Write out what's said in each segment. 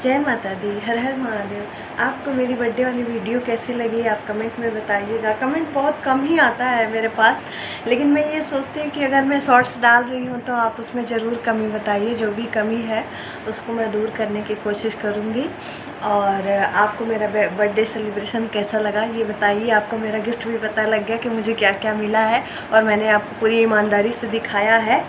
जय माता दी, हर हर महादेव। आपको मेरी बर्थडे वाली वीडियो कैसी लगी आप कमेंट में बताइएगा। कमेंट बहुत कम ही आता है मेरे पास, लेकिन मैं ये सोचती हूँ कि अगर मैं शॉर्ट्स डाल रही हूँ तो आप उसमें ज़रूर कमी बताइए। जो भी कमी है उसको मैं दूर करने की कोशिश करूँगी। और आपको मेरा बर्थडे सेलिब्रेशन कैसा लगा ये बताइए। आपको मेरा गिफ्ट भी पता लग गया कि मुझे क्या क्या मिला है, और मैंने आपको पूरी ईमानदारी से दिखाया है,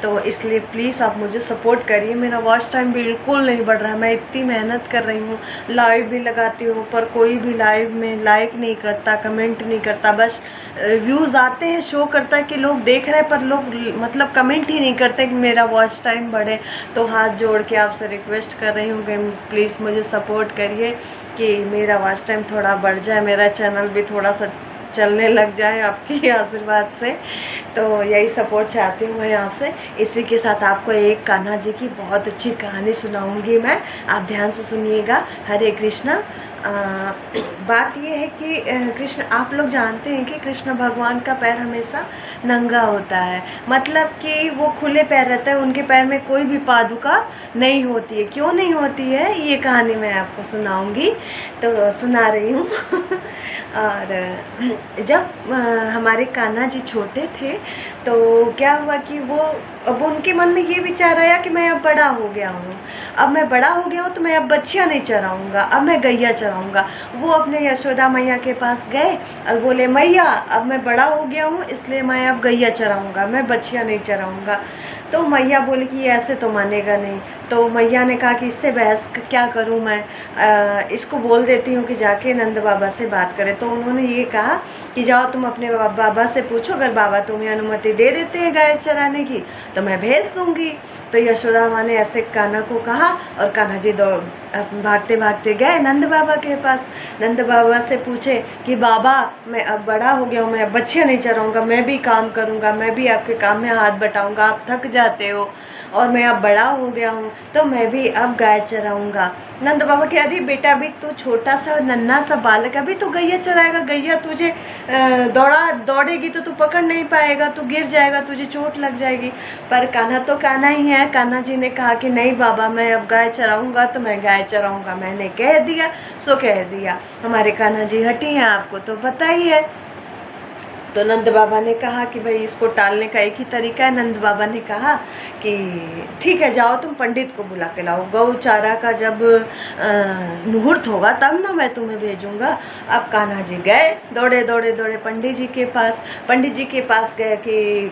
तो इसलिए प्लीज़ आप मुझे सपोर्ट करिए। मेरा वॉच टाइम बिल्कुल नहीं बढ़ रहा है। मैं इतनी मेहनत कर रही हूँ, लाइव भी लगाती हूँ, पर कोई भी लाइव में लाइक नहीं करता, कमेंट नहीं करता। बस व्यूज़ आते हैं, शो करता है कि लोग देख रहे हैं, पर लोग मतलब कमेंट ही नहीं करते कि मेरा वॉच टाइम बढ़े। तो हाथ जोड़ के आपसे रिक्वेस्ट कर रही हूँ कि प्लीज़ मुझे सपोर्ट करिए कि मेरा वॉच टाइम थोड़ा बढ़ जाए, मेरा चैनल भी थोड़ा सा चलने लग जाए आपके आशीर्वाद से। तो यही सपोर्ट चाहती हूँ मैं आपसे। इसी के साथ आपको एक कान्हा जी की बहुत अच्छी कहानी सुनाऊंगी मैं, आप ध्यान से सुनिएगा। हरे कृष्णा। बात ये है कि कृष्ण, आप लोग जानते हैं कि कृष्ण भगवान का पैर हमेशा नंगा होता है, मतलब कि वो खुले पैर रहते हैं, उनके पैर में कोई भी पादुका नहीं होती है। क्यों नहीं होती है ये कहानी मैं आपको सुनाऊंगी, तो सुना रही हूँ। और जब हमारे कान्हा जी छोटे थे तो क्या हुआ कि वो, अब उनके मन में ये विचार आया कि मैं अब बड़ा हो गया हूँ, अब मैं बड़ा हो गया हूँ तो मैं अब बच्चियाँ नहीं चराऊँगा, अब मैं गैया चराऊँगा। वो अपने यशोदा मैया के पास गए और बोले, मैया अब मैं बड़ा हो गया हूँ इसलिए मैं अब गैया चराऊँगा, मैं बच्चियाँ नहीं चराऊँगा। तो मैया बोली कि ऐसे तो मानेगा नहीं। तो मैया ने कहा कि इससे बहस क्या करूं मैं, इसको बोल देती हूँ कि जाके नंद बाबा से बात करें। तो उन्होंने ये कहा कि जाओ तुम अपने बाबा से पूछो, अगर बाबा तुम्हें अनुमति दे देते हैं गाय चराने की तो मैं भेज दूंगी। तो यशोदा माँ ने ऐसे कान्हा को कहा, और कान्हा जी भागते भागते गए नंद बाबा के पास। नंद बाबा से पूछे कि बाबा मैं अब बड़ा हो गया हूँ, मैं अब बच्चियाँ नहीं चराऊँगा, मैं भी काम करूँगा, मैं भी आपके काम में हाथ बटाऊँगा, आप थक जाते हो, और मैं अब बड़ा हो गया हूँ तो मैं भी अब गाय चराऊँगा। नंद बाबा कह रही, बेटा अभी तू छोटा सा नन्हा सा बालक, अभी तो गैया चराएगा, गैया तुझे दौड़ेगी तो तू पकड़ नहीं पाएगा, तू गिर जाएगा, तुझे चोट लग जाएगी। पर कान्हा तो कान्हा ही है। कान्हा जी ने कहा कि नहीं बाबा, मैं अब गाय चराऊँगा तो मैं गाय चराऊँगा, मैंने कह दिया सो कह दिया। हमारे कान्हा जी हटी हैं, आपको तो पता ही है। तो नंद बाबा ने कहा कि भाई इसको टालने का एक ही तरीका है। नंद बाबा ने कहा कि ठीक है, जाओ तुम पंडित को बुला के लाओ, गौ चारा का जब मुहूर्त होगा तब ना मैं तुम्हें भेजूंगा। अब कान्हा जी गए दौड़े दौड़े दौड़े पंडित जी के पास। पंडित जी के पास गए कि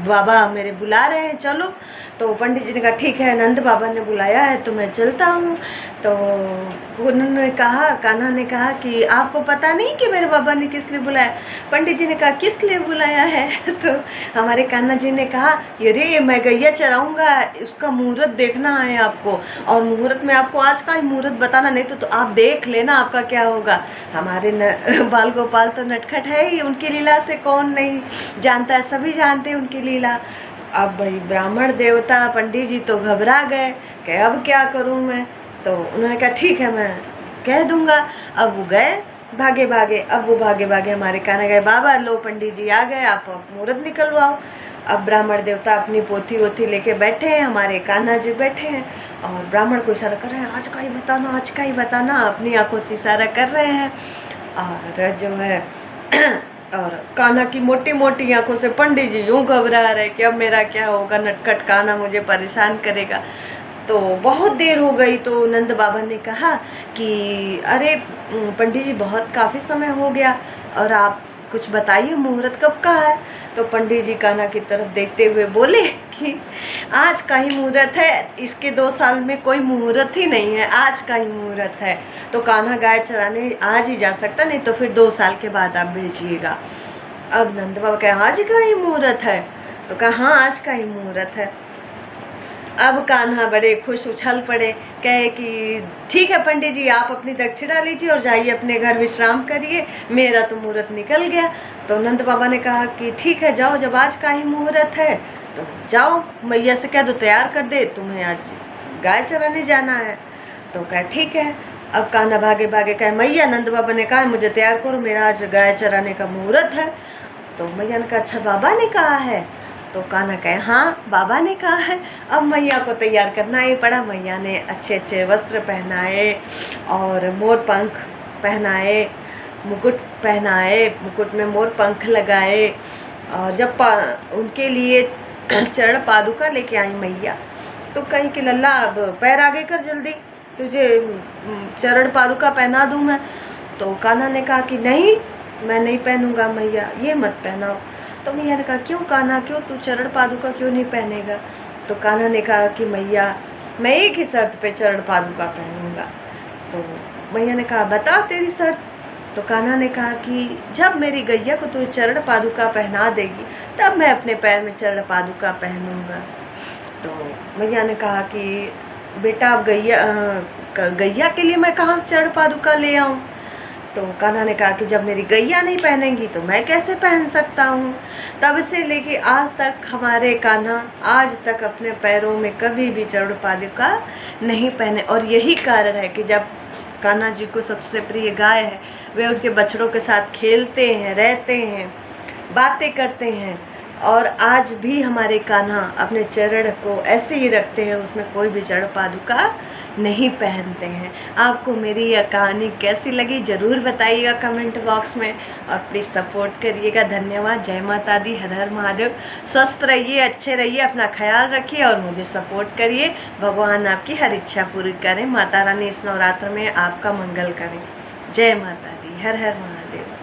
बाबा मेरे बुला रहे हैं, चलो। तो पंडित जी ने कहा ठीक है, नंद बाबा ने बुलाया है तो मैं चलता हूँ। तो उन्होंने कहा, कान्हा ने कहा कि आपको पता नहीं कि मेरे बाबा ने किस लिए बुलाया। पंडित जी ने कहा किस लिए बुलाया है। तो हमारे कान्हा जी ने कहा, अरे मैं गैया चराऊंगा, उसका मुहूर्त देखना है आपको, और मुहूर्त में आपको आज का ही मुहूर्त बताना, नहीं तो आप देख लेना आपका क्या होगा। हमारे बाल गोपाल तो नटखट है ही, उनकी लीला से कौन नहीं जानता है, सभी जानते हैं उनकी लीला। अब भाई ब्राह्मण देवता पंडित जी तो घबरा गए कि अब क्या करूं मैं। तो उन्होंने कहा ठीक है मैं कह दूंगा। अब वो गए भागे भागे, अब वो भागे भागे हमारे कान्हा गए, बाबा लो पंडित जी आ गए, आप मुहूर्त निकलवाओ। अब ब्राह्मण देवता अपनी पोथी वोथी लेके बैठे हैं, हमारे कान्हा जी बैठे हैं और ब्राह्मण को इशारा कर रहे हैं, आज का ही बताना, आज का ही बताना, अपनी आंखों से इशारा कर रहे हैं। और जो है और कान्हा की मोटी मोटी आंखों से पंडित जी यूं घबरा रहे कि अब मेरा क्या होगा, नटखट कान्हा मुझे परेशान करेगा। तो बहुत देर हो गई तो नंद बाबा ने कहा कि अरे पंडित जी बहुत काफ़ी समय हो गया और आप कुछ बताइए मुहूर्त कब का है। तो पंडित जी कान्हा की तरफ देखते हुए बोले कि आज का ही मुहूर्त है, इसके 2 साल में कोई मुहूर्त ही नहीं है, आज का ही मुहूर्त है। तो कान्हा गाय चराने आज ही जा सकता, नहीं तो फिर 2 साल के बाद आप भेजिएगा। अब नंद बाबा कहे आज का ही मुहूर्त है, तो कहा हाँ आज का ही मुहूर्त है। अब कान्हा बड़े खुश उछल पड़े, कहे कि ठीक है पंडित जी, आप अपनी दक्षिणा लीजिए और जाइए अपने घर विश्राम करिए, मेरा तो मुहूर्त निकल गया। तो नंद बाबा ने कहा कि ठीक है जाओ, जब आज का ही मुहूर्त है तो जाओ, मैया से कह दो तैयार कर दे, तुम्हें आज गाय चराने जाना है। तो कहे ठीक है। अब कान्हा भागे भागे कहे, मैया नंद बाबा ने कहा मुझे तैयार करो, मेरा आज गाय चराने का मुहूर्त है। तो मैया ने कहा अच्छा बाबा ने कहा है। तो कान्हा कहे हाँ बाबा ने कहा है। अब मैया को तैयार करना ही पड़ा। मैया ने अच्छे अच्छे वस्त्र पहनाए और मोर पंख पहनाए, मुकुट पहनाए, मुकुट में मोर पंख लगाए। और जब उनके लिए चरण पादुका लेके आई मैया, तो कहीं कि लल्ला अब पैर आगे कर जल्दी, तुझे चरण पादुका पहना दूं मैं। तो कान्हा ने कहा कि नहीं, मैं नहीं पहनूंगा मैया, ये मत पहनाओ। तो मैया ने कहा क्यों कान्हा, क्यों तू चरण पादुका क्यों नहीं पहनेगा? तो कान्हा ने कहा कि मैया मैं एक ही शर्त पे चरण पादुका पहनूंगा। तो मैया ने कहा बता तेरी शर्त। तो कान्हा ने कहा कि जब मेरी गैया को तू चरण पादुका पहना देगी तब मैं अपने पैर में चरण पादुका पहनूंगा। तो मैया ने कहा कि बेटा अब गैया के लिए मैं कहाँ से चरण पादुका ले आऊँ? तो कान्हा ने कहा कि जब मेरी गैया नहीं पहनेंगी तो मैं कैसे पहन सकता हूँ। तब से लेके आज तक हमारे कान्हा आज तक अपने पैरों में कभी भी चरण पादुका नहीं पहने। और यही कारण है कि जब कान्हा जी को सबसे प्रिय गाय है, वे उनके बछड़ों के साथ खेलते हैं, रहते हैं, बातें करते हैं। और आज भी हमारे कान्हा अपने चरण को ऐसे ही रखते हैं, उसमें कोई भी चरण पादुका नहीं पहनते हैं। आपको मेरी यह कहानी कैसी लगी ज़रूर बताइएगा कमेंट बॉक्स में, और प्लीज़ सपोर्ट करिएगा। धन्यवाद। जय माता दी, हर हर महादेव। स्वस्थ रहिए, अच्छे रहिए, अपना ख्याल रखिए और मुझे सपोर्ट करिए। भगवान आपकी हर इच्छा पूरी करें। माता रानी इस नवरात्र में आपका मंगल करें। जय माता दी, हर हर महादेव।